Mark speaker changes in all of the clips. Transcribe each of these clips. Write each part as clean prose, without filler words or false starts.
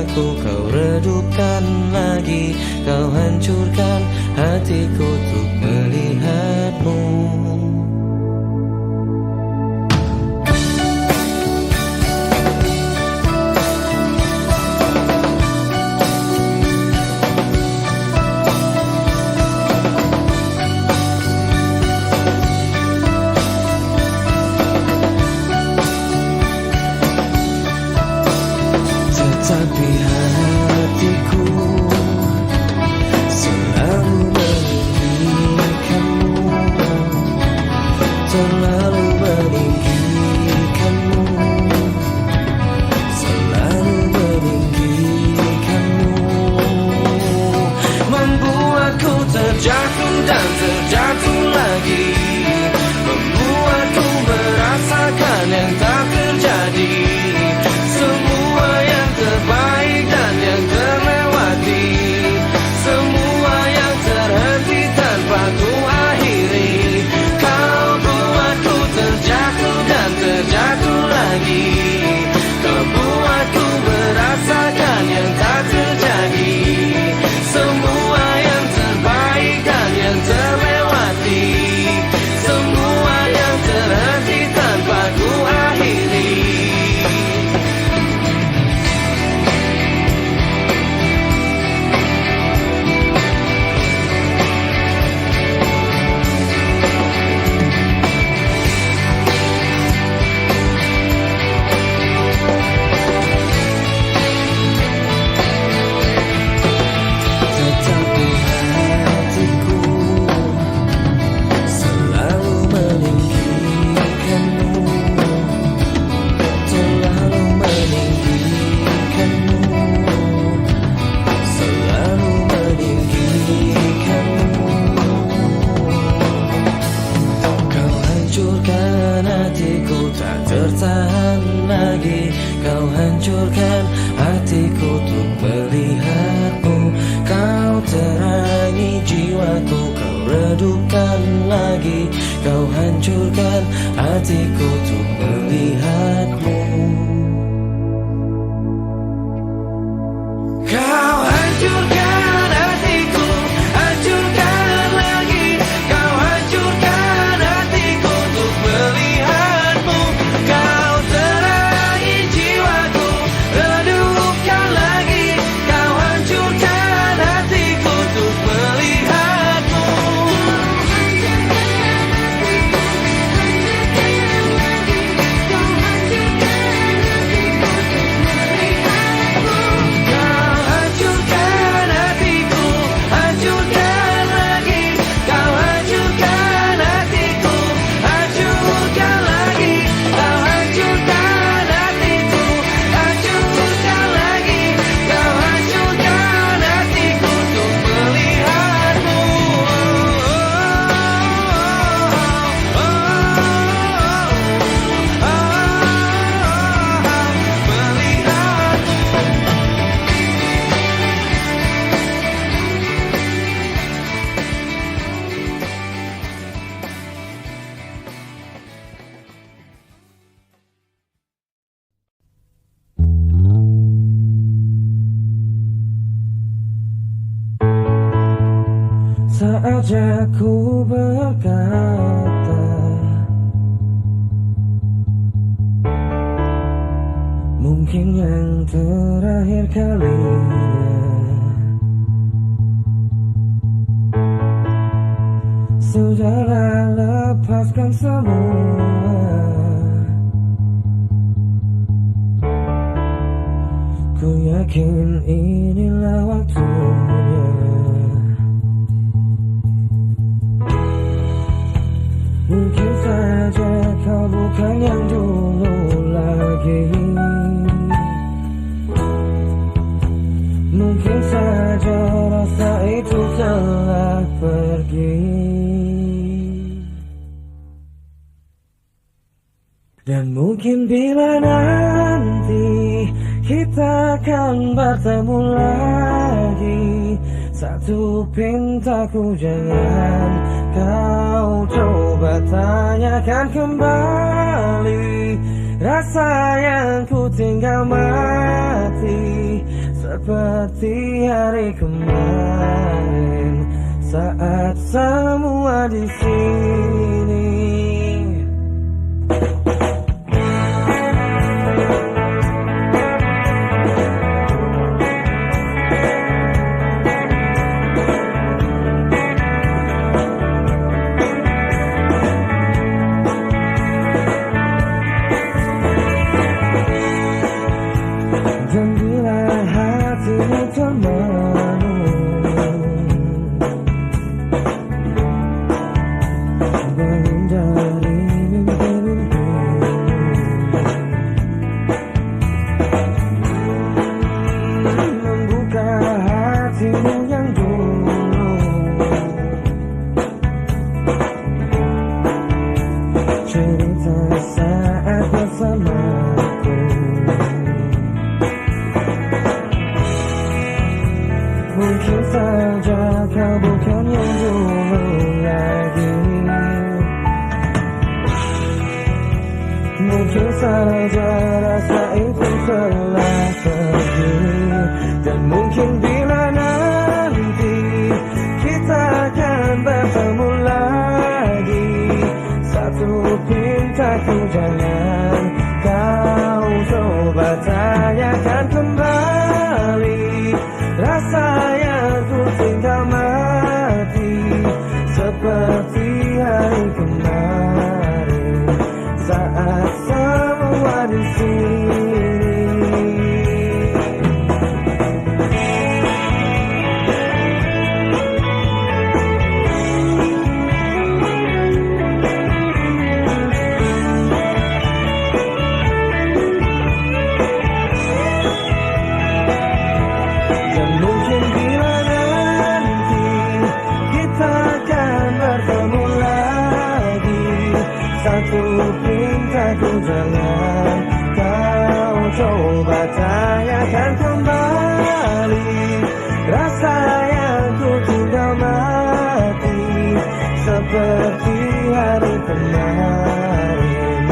Speaker 1: jiwaku kau redupkan lagi. Kau hancurkan hatiku untuk melihatmu. Tapi hatiku selalu meninggikanmu, selalu meninggikanmu, selalu meninggikanmu. Membuatku terjatuh dan terjatuh lagi, membuatku merasakan yang tak terjadi. Semua yang terbaik dan yang terlewati, semua yang terhenti tanpa ku akhiri. Kau buatku terjatuh dan terjatuh lagi, kau buatku merasakan yang tak terjadi. Semua yang terbaik dan yang terlewati, semua yang terhenti tanpa ku akhiri. Tertahan lagi, kau hancurkan hatiku untuk melihatmu. Kau terangi jiwaku, kau redupkan lagi, kau hancurkan hatiku untuk melihatmu. Kau hancurkan hatiku, hancurkan lagi, kau hancurkan hatiku untuk melihatmu. Kau terangi jiwaku, redupkan lagi, kau hancurkan hatiku untuk melihatmu. Kau hancurkan hatiku, hancurkan lagi, kau hancurkan hatiku, hancurkan lagi, kau hancurkan hatiku, hancurkan lagi, kau hancurkan hatiku untuk melihatmu. Saat aku berkata, mungkin yang terakhir kalinya, sudahlah lepaskan semua. Ku yakin inilah waktunya. Mungkin saja kau bukan yang dulu lagi, mungkin saja rasa itu telah pergi. Dan mungkin bila nanti kita akan bertemu lagi, satu pintaku jangan kau coba tanyakan kembali. Rasa yang ku tinggal mati seperti hari kemarin saat semua di sini. Dan bila hatimu termenung, bangun dari mimpi-mimpi, membuka hatimu yang dulu, cerita saat bersamaku. Mungkin saja kau bukan yang dulu lagi. Mungkin saja rasa itu telah pergi. Dan mungkin bila nanti kita akan bertemu lagi, satu pintaku jangan kau coba tanyakan kembali. Rasa yang ku tinggal mati seperti hari kemarin saat semua di sini. Satu pintaku jangan kau coba tanyakan kembali. Rasa yang ku tinggal mati seperti hari kemarin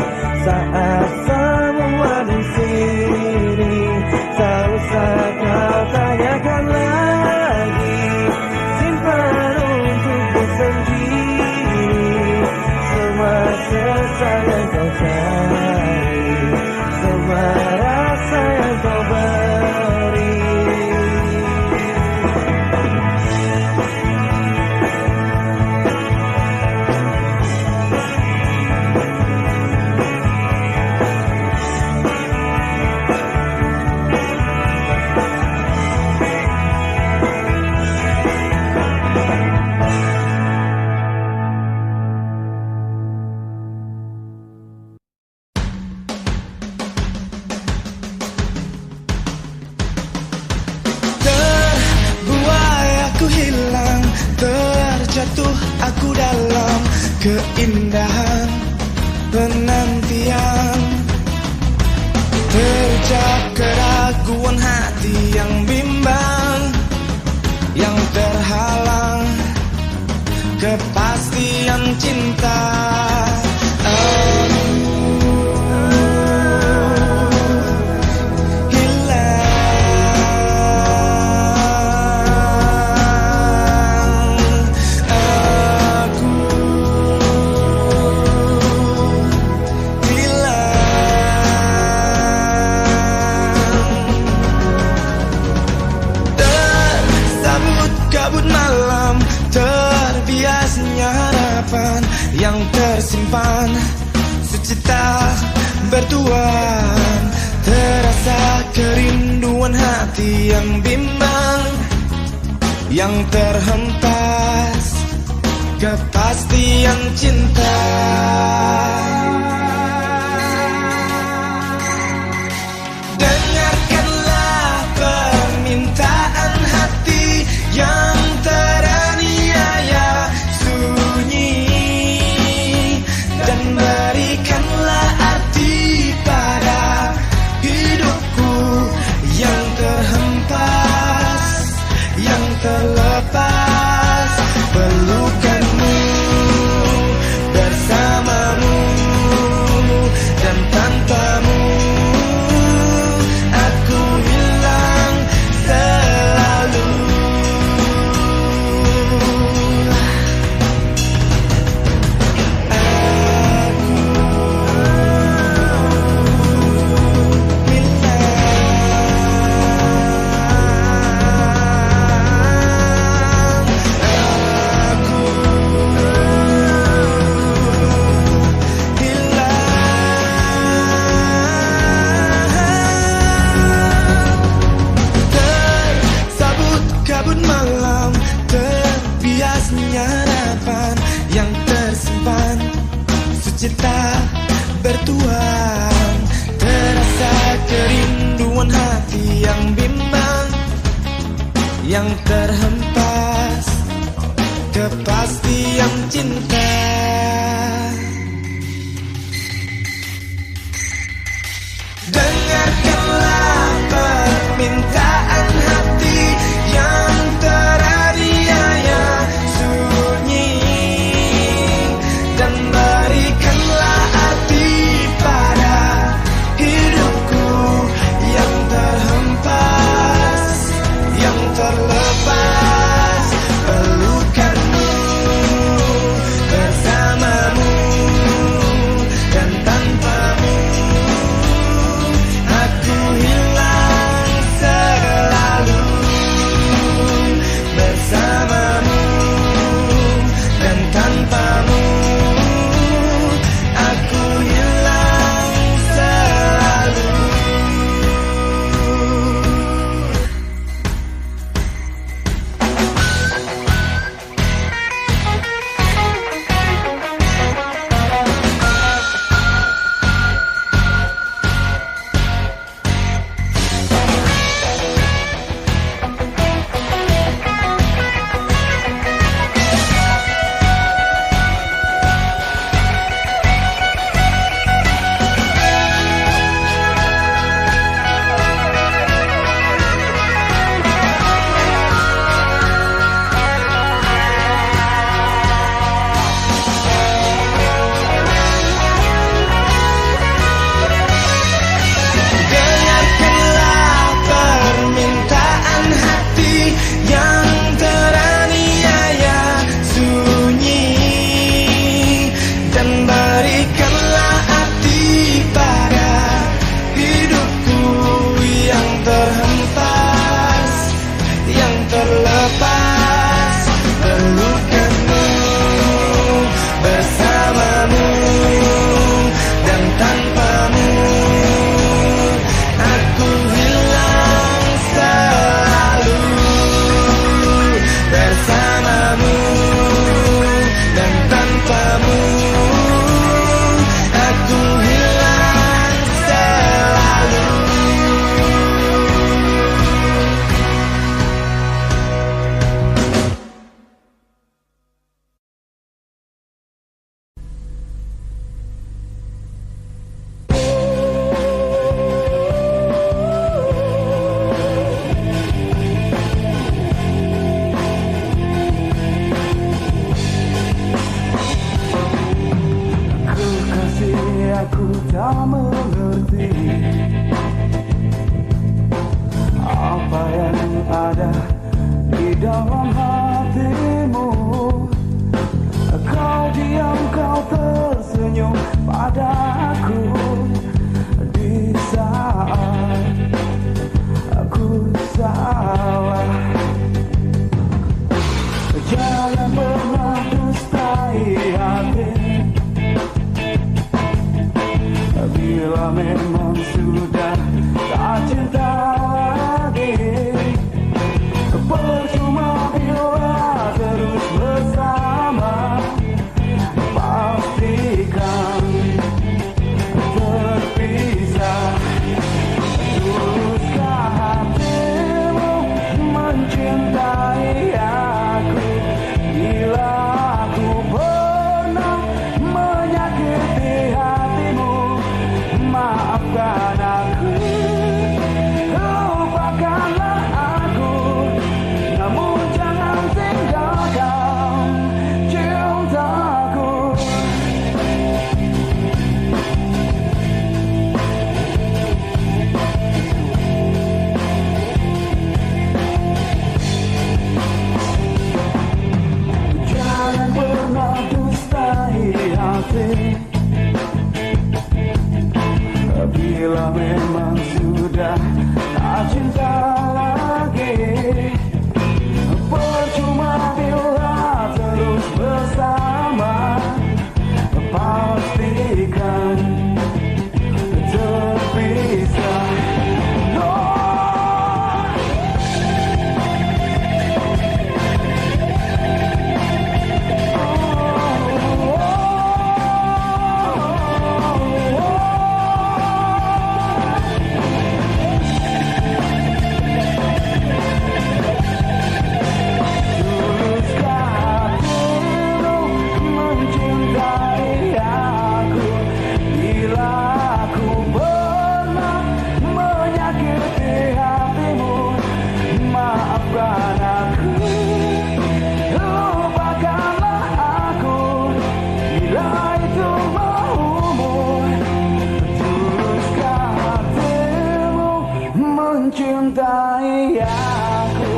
Speaker 1: saat semua di sini. Tak usah kau tanyakan lagi, simpan untukku sendiri semua sesak yang kau cari, semua rasa yang kau beri.
Speaker 2: Terjatuh aku dalam keindahan penantian, terjak keraguan hati yang bimbang, yang terhalang kepastian cinta. Kabut malam, terbiasnya harapan yang tersimpan, sucita bertuan, terasa kerinduan hati yang bimbang, yang terhempas kepastian cinta. Dengarkanlah permintaan hati yang teraniaya sunyi, dan berikanlah arti pada hidupku yang terhempas, yang terlepas. Pelukanmu bersamamu cita bertuang, terasa kerinduan hati yang bimbang, yang terhempas kepastian cinta. Dengarkanlah permintaan hati yang teraniaya sunyi, dan berikanlah arti pada hidupku yang terhempas, yang terlepas. Pelukanmu bersamamu, dan tanpamu aku hilang selalu. Bersamamu dan tanpamu aku hilang selalu. Dengarkanlah permintaan hati yang teraniaya sunyi, dan berikanlah arti pada hidupku yang terhempas, yang terlepas. Pelukanmu bersamamu, dan tanpamu aku hilang selalu. Bersamamu dan tanpamu aku hilang selalu.
Speaker 1: Kekasih, aku tak mengerti apa yang ada di dalam hatimu. Kau diam, kau tersenyum padaku di saat aku salah. Jangan pernah dustai hati bila memang sudah tak cinta lagi. Percuma bila terus bersama, pastikan terpisah. Tuluskah hatimu mencintai aku bila aku pernah menyakiti hatimu? Maafkan aku, lupakanlah aku, namun jangan tinggalkan cintaku. Jangan pernah dustai hati bila memang sudah tak cinta lagi. Percuma bila terus bersama, pastikan terpisah. No. Oh, oh, oh. mencintai aku.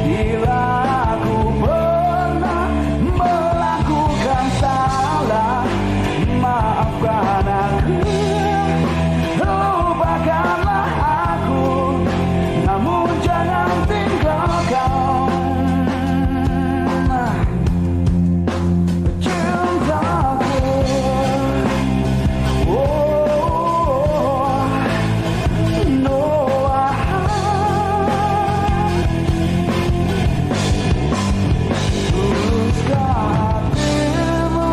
Speaker 1: Bila aku pernah melakukan salah, maafkan aku, lupakanlah aku, namun jangan tinggalkan cintaku. Oh, no, tuluskah hatimu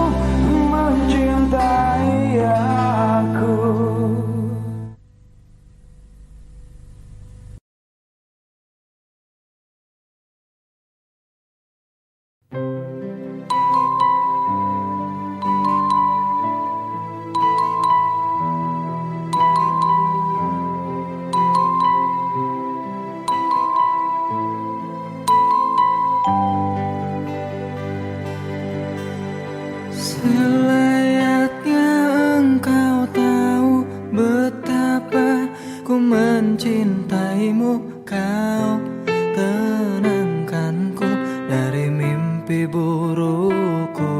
Speaker 1: mencintai aku?
Speaker 2: Selayaknya engkau tahu betapa ku mencintaimu. Kau tenangkanku dari mimpi burukku.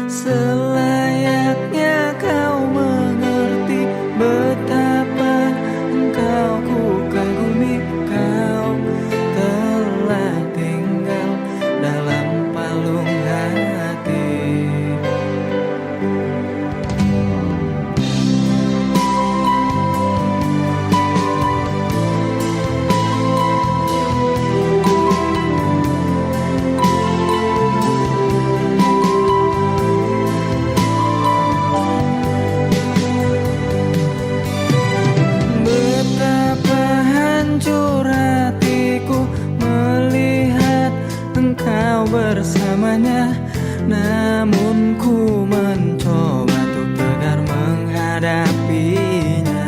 Speaker 2: Selayaknya kau mengerti betapa engkau ku kagumi. Kau telah tinggal dalam palung hati. Betapa hancur hatiku melihat engkau bersamanya. Namun ku mencoba untuk tegar menghadapinya.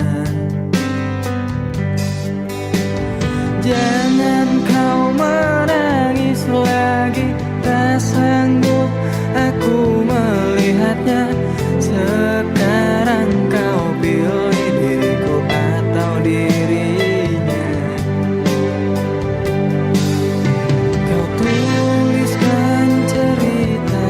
Speaker 2: Jangan kau menangis lagi, tak sanggup aku melihatnya. Sekarang kau pilih diriku atau dirinya. Kau tuliskan cerita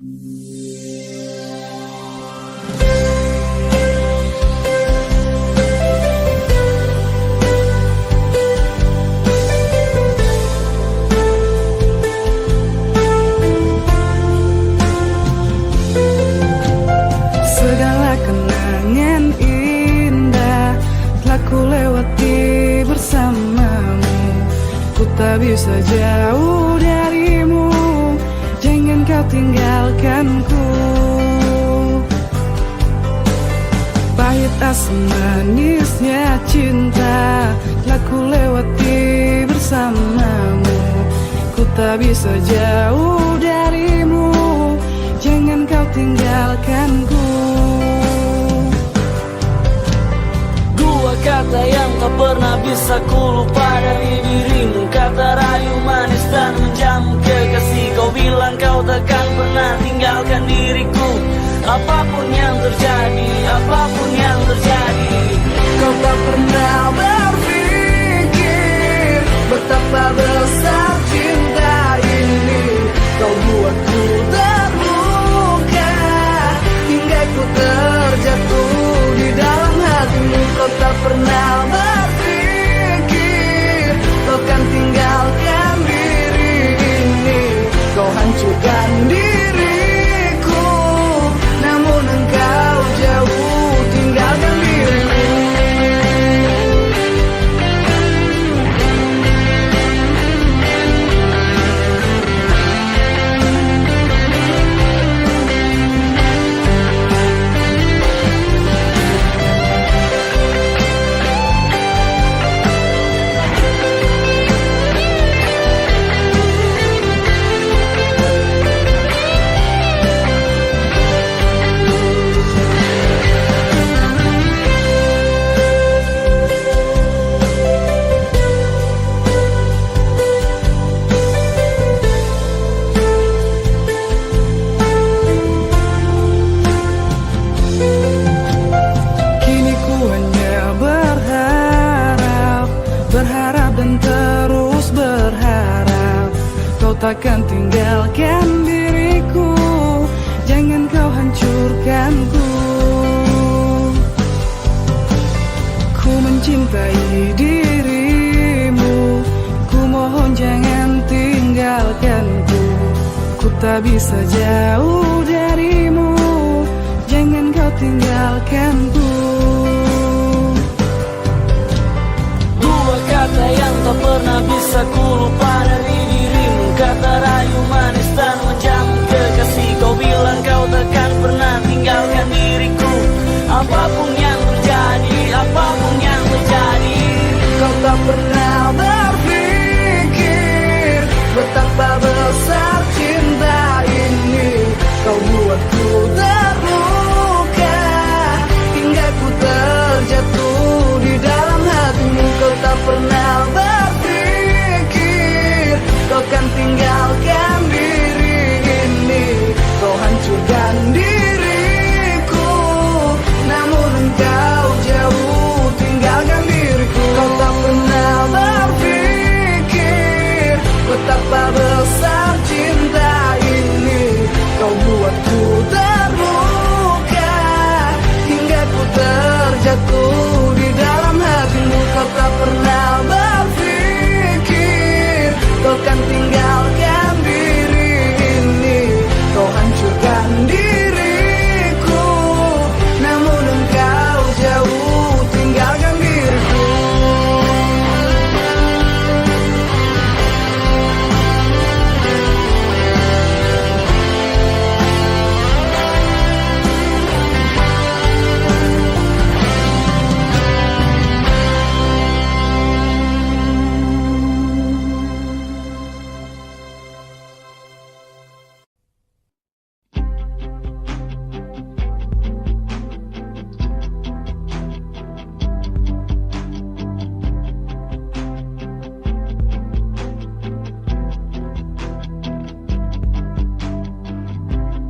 Speaker 2: Segala kenangan indah telah ku lewati bersamamu. Ku tak bisa jauh darimu, jangan kau tinggalkanku. Pahit asam manisnya cinta telah ku lewati bersamamu. Ku tak bisa jauh darimu, jangan kau tinggalkanku.
Speaker 3: Dua kata yang tak pernah bisa ku lupa dari dirimu, kata rayu manis dan menjamu kekasih. Kau bilang kau takkan pernah tinggalkan diriku, apapun yang terjadi, apapun yang terjadi.
Speaker 2: Kau tak pernah berpikir betapa besar cinta ini. Kau buatku terluka hingga ku terjatuh di dalam hatimu. Kau tak pernah berpikir kau kan tinggalkan diri ini. Kau hancurkan diriku, namun engkau jauh tinggalkan diriku. Berharap dan terus berharap kau takkan tinggalkan diriku, jangan kau hancurkanku. Ku mencintai dirimu, ku mohon jangan tinggalkanku. Ku tak bisa jauh darimu, jangan kau tinggalkanku.
Speaker 3: Kata yang tak pernah bisa ku lupa dari dirimu, kata rayu manis dan menjamu kekasih. Kau bilang kau takkan pernah tinggalkan diriku, apapun yang terjadi, apapun yang terjadi.
Speaker 2: Kau tak pernah berpikir betapa besar cinta ini. Kau buatku terluka hingga ku terjatuh di dalam hatimu. Kau tak pernah berpikir kau kan tinggalkan diri ini. Kau hancurkan diriku, namun engkau jauh tinggalkan diriku. Kau tak pernah berpikir betapa besar cinta ini. Kau buatku terluka hingga ku terjatuh di dalam hatimu. Kau tak pernah berpikir kau kan tinggalkan diri ini. Kau hancurkan diriku, namun engkau jauh tinggalkan diriku.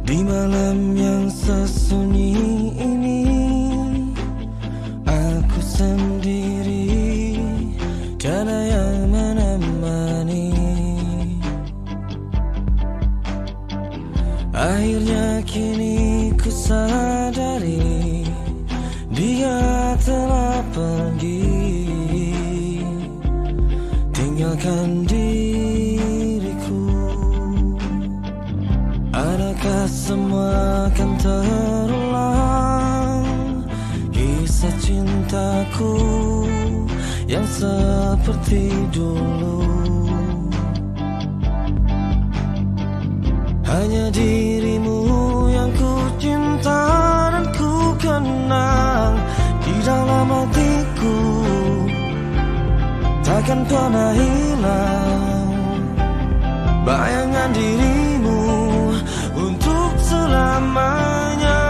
Speaker 4: Di malam yang sesunyi ini, aku sendiri, tiada yang menemani. Akhirnya kini ku sadari dia telah pergi, tinggalkan diriku. Adakah semua akan terulang, kisah cintaku yang seperti dulu? Hanya dirimu yang ku cinta dan ku kenang di dalam hatiku, takkan pernah hilang bayangan dirimu untuk selamanya.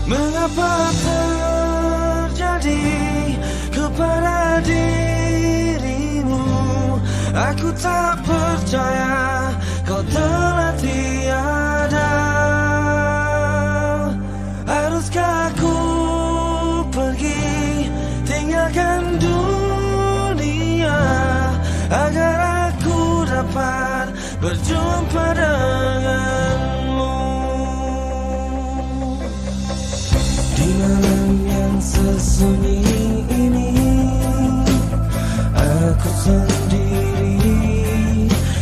Speaker 4: Mengapa terjadi kepada dirimu? Aku tak percaya kau telah tiada. Haruskah aku pergi tinggalkan dunia agar aku dapat berjumpa denganmu? Di malam yang sesunyi ini aku sendiri,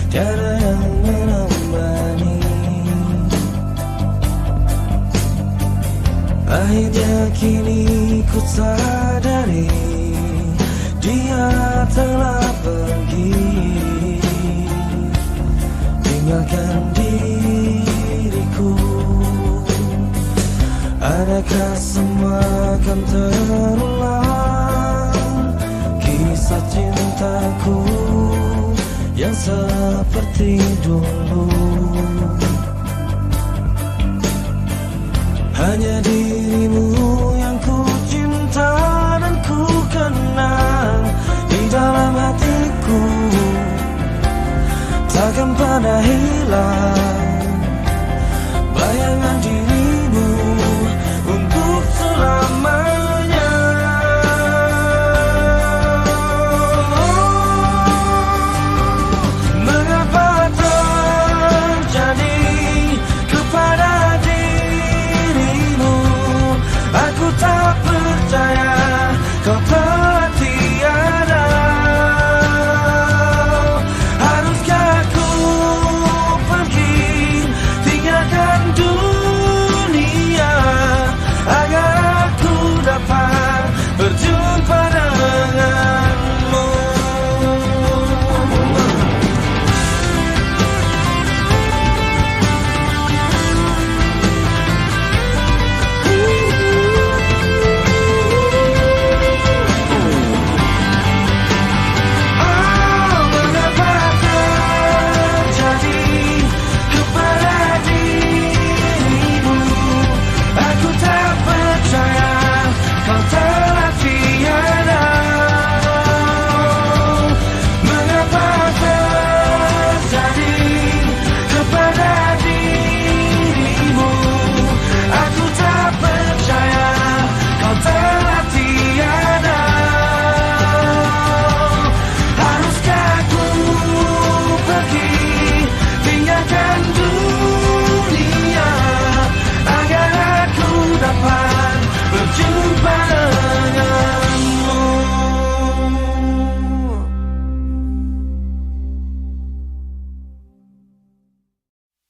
Speaker 4: tiada yang menemani. Akhirnya kini ku sadari dia telah pergi, tinggalkan diriku. Adakah semua akan terulang, kisah cintaku yang seperti dulu? Hanya dirimu yang ku cinta dan ku kenang di dalam hatiku, takkan pernah hilang bayangan dirimu untuk selamanya. Mengapa terjadi kepada dirimu? Aku tak percaya kau telah tiada. Haruskah aku pergi tinggalkan dunia agar aku dapat berjumpa denganmu?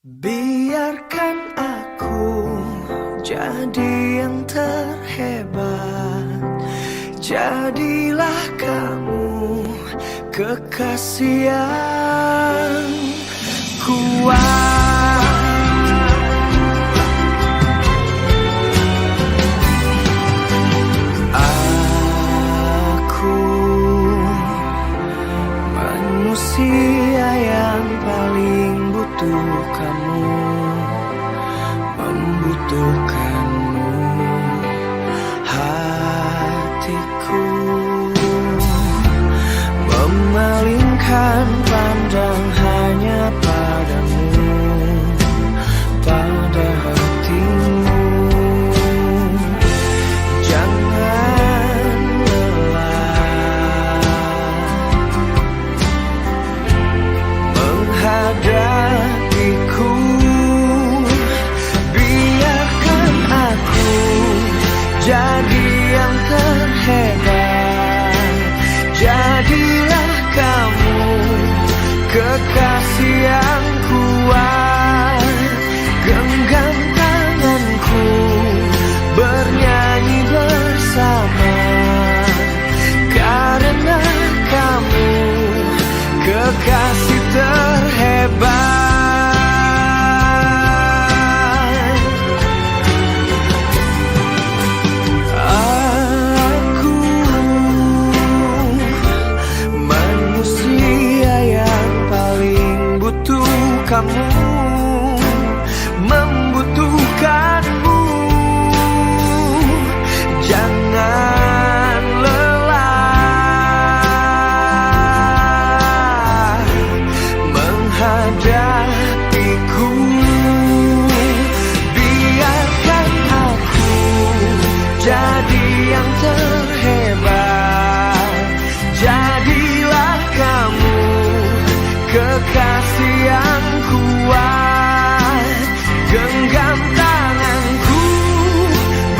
Speaker 4: Biarkan aku jadi yang terhebat, jadilah kamu kekasih yang kuat. Aku manusia yang paling butuh kamu, membutuhkanmu. Hatiku memalingkan pandang hanya padamu, pada hatimu. Jangan lelah menghadapiku kamu membutuhkanmu. Jangan lelah menghadapiku. Biarkan aku jadi yang terhebat. Jadilah kamu kekasih yang kuat. Genggam tanganku,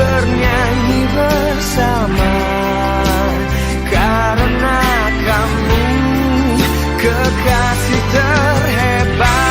Speaker 4: bernyanyi bersama. Karena kamu kekasih terhebat.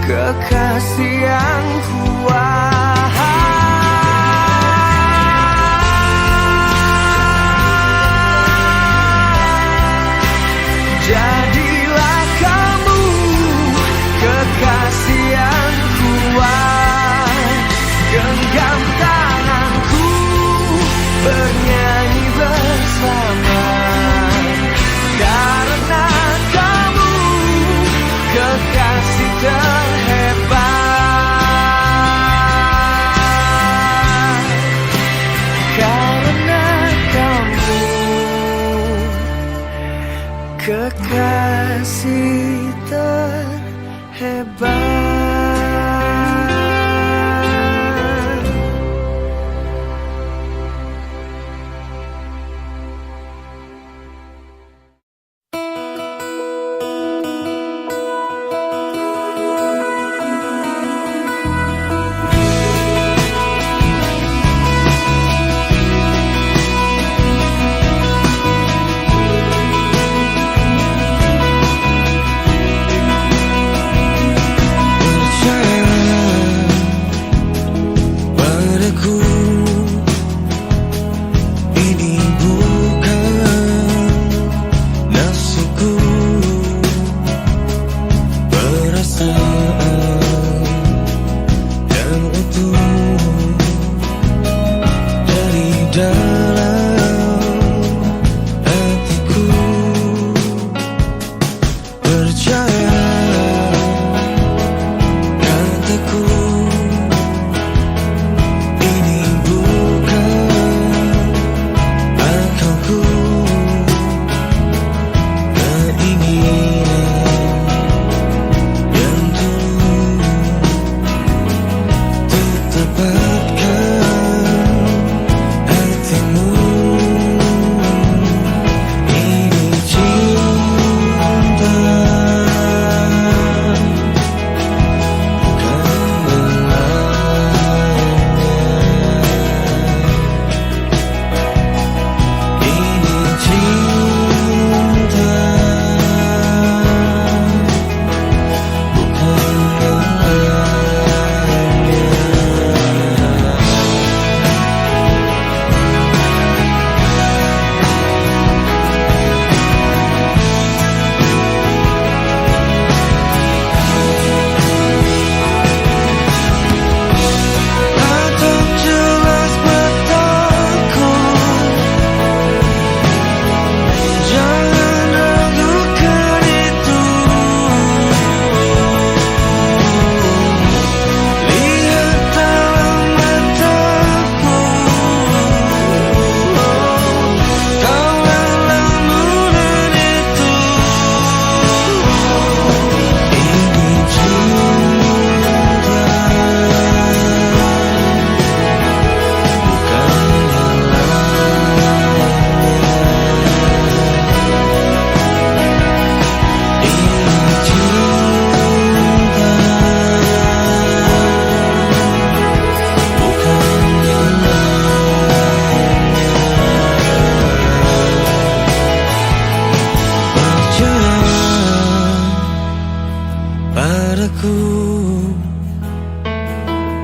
Speaker 4: Kekasih yang kuat. Jadilah kamu kekasih yang kuat. Genggam tanganku, bernyanyi bersama. Karena kamu kekasih terhebat.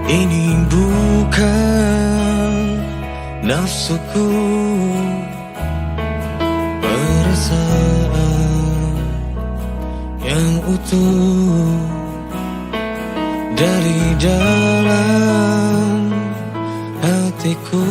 Speaker 4: Ini bukan nafsuku, perasaan yang utuh dari dalam hatiku.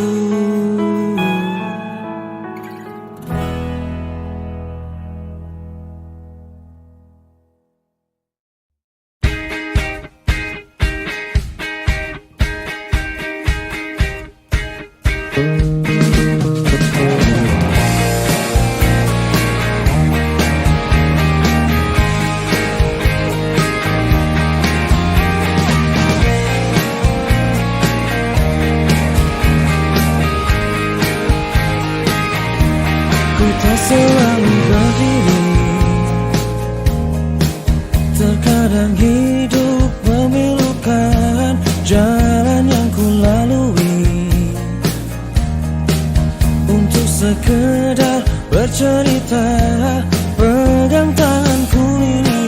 Speaker 5: Selalu berdiri, terkadang hidup memilukan jalan yang ku lalui untuk sekedar bercerita. Pegang tanganku ini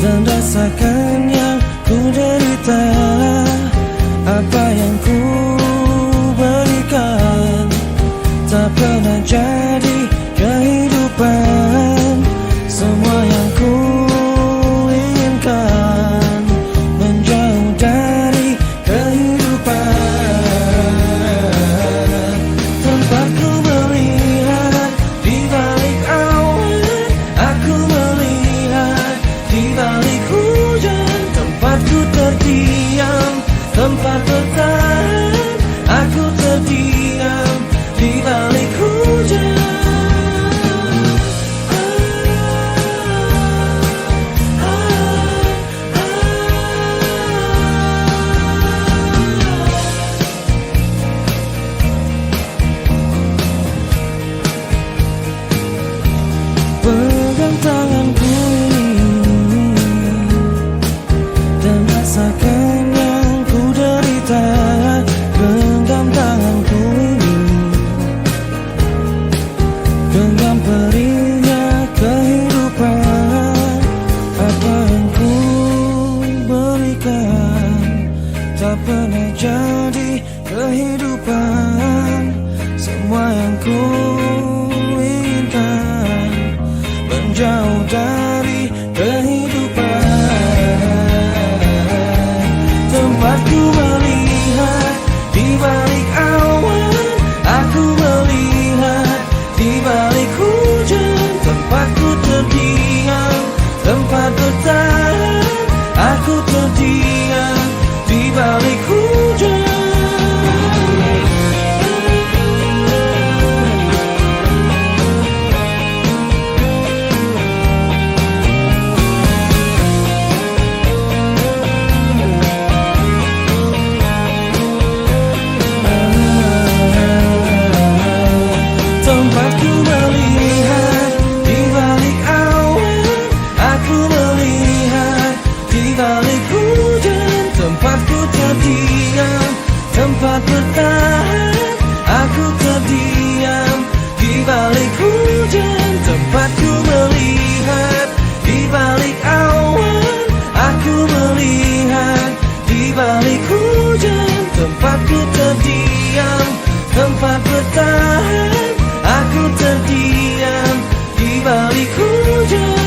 Speaker 5: dan rasakan yang ku derita. Apa yang ku berikan tak pernah jadi kehidupan. Semua yang ku inginkan menjauh dari kehidupan. Tempat ku melihat di balik awan, aku melihat di balik hujan. Tempat ku terdiam, tempat bertahan, aku terdiam di balik hujan. Pegang tanganku ini dan rasakan yang ku derita. Genggam tanganku ini, genggam perihnya kehidupan. Apa yang ku berikan tak pernah jadi kehidupan. Semua yang ku inginkan menjauh dari kehidupan. Tempatku melihat di balik awan, aku melihat di balik hujan. Tempatku terdiam, tempat bertahan, aku terdiam di balik hujan. Tempatku melihat di balik awan, aku melihat di balik hujan. Tempatku terdiam, tempat bertahan, aku terdiam di balik hujan. Tempatku melihat di balik awan, aku melihat di balik hujan. Tempatku terdiam, tempat bertahan, aku terdiam di balik hujan.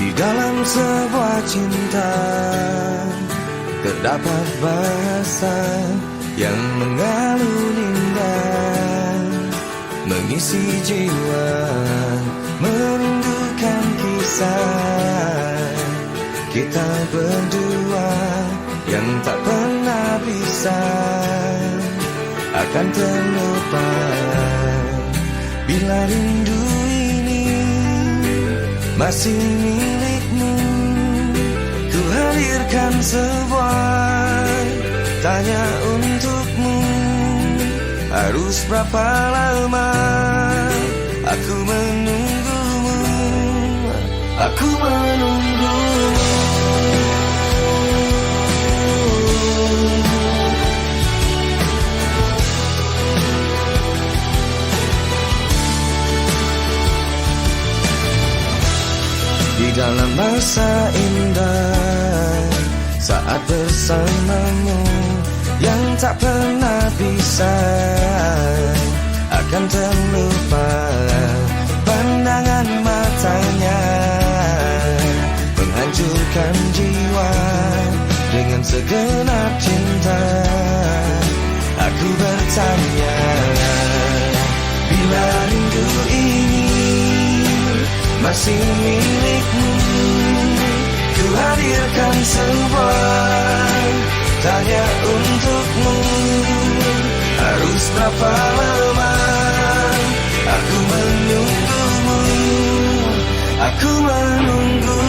Speaker 4: Di dalam sebuah cinta terdapat bahasa yang mengalun indah, mengisi jiwa, merindukan kisah kita berdua yang tak pernah bisa akan terlupa. Bila rindu ini masih milikmu, ku hadirkan sebuah tanya untukmu. Harus berapa lama aku menunggumu, aku menunggumu. Di dalam masa indah saat bersamamu, yang tak pernah bisa akan terlupa. Pandangan matanya menghancurkan jiwa. Dengan segenap cinta aku bertanya, bila rindu ini masih milikmu, ku hadirkan sebuah tanya untukmu. Harus berapa lama aku menunggumu, aku menunggu.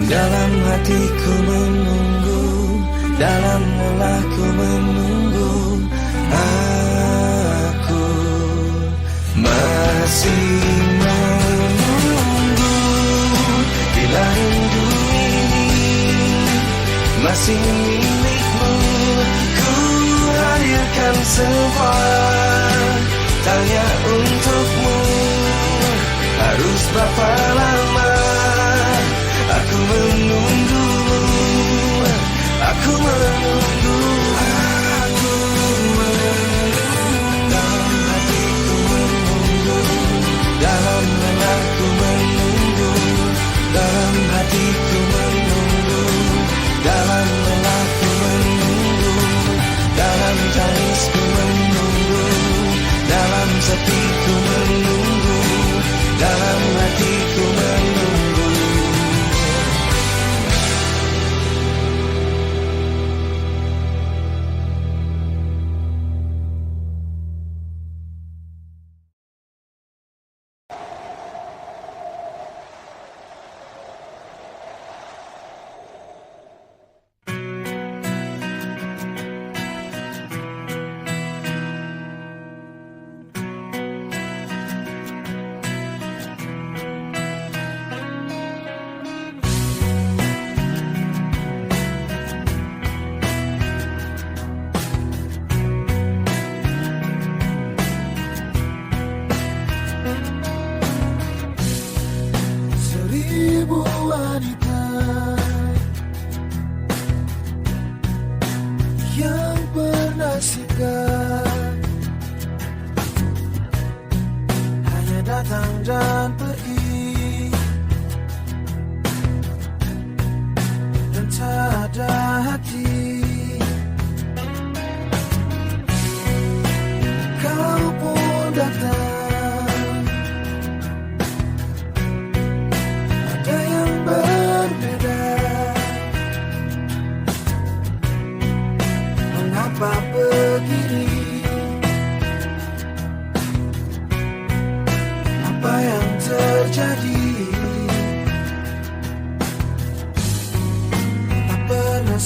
Speaker 4: Dalam hatiku menunggu, dalam lelahku menunggu. Aku masih menunggu. Bila rindu ini masih milikmu, ku hadirkan sebuah tanya untukmu. Harus berapa lama aku menunggu, aku menunggu, aku menunggu. Dalam hatiku menunggu, dalam lelahku menunggu. Dalam hatiku menunggu, dalam lelahku menunggu. Dalam tangisku menunggu, dalam sepiku menunggu. Dalam hatiku menunggu.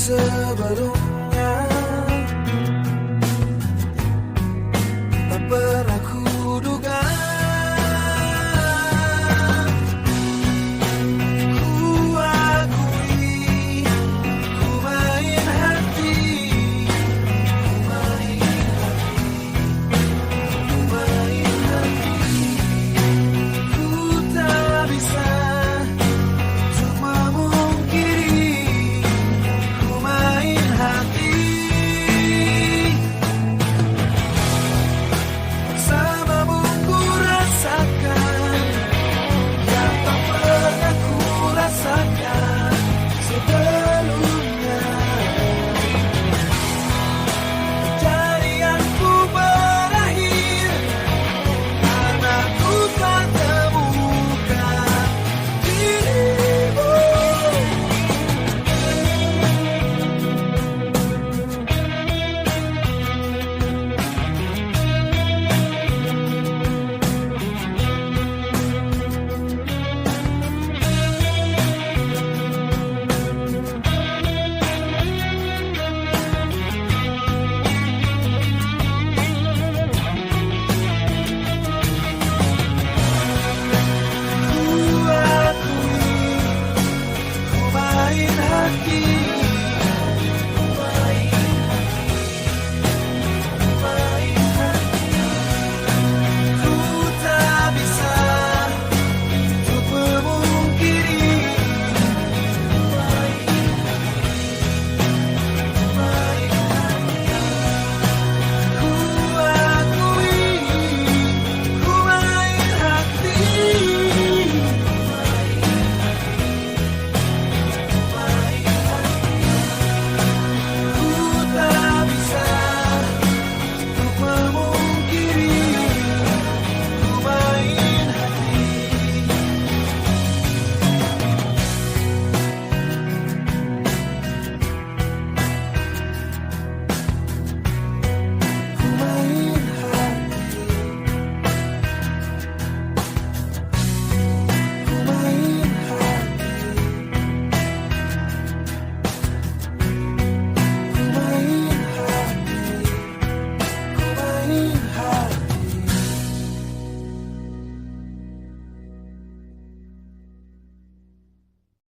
Speaker 2: Sebelum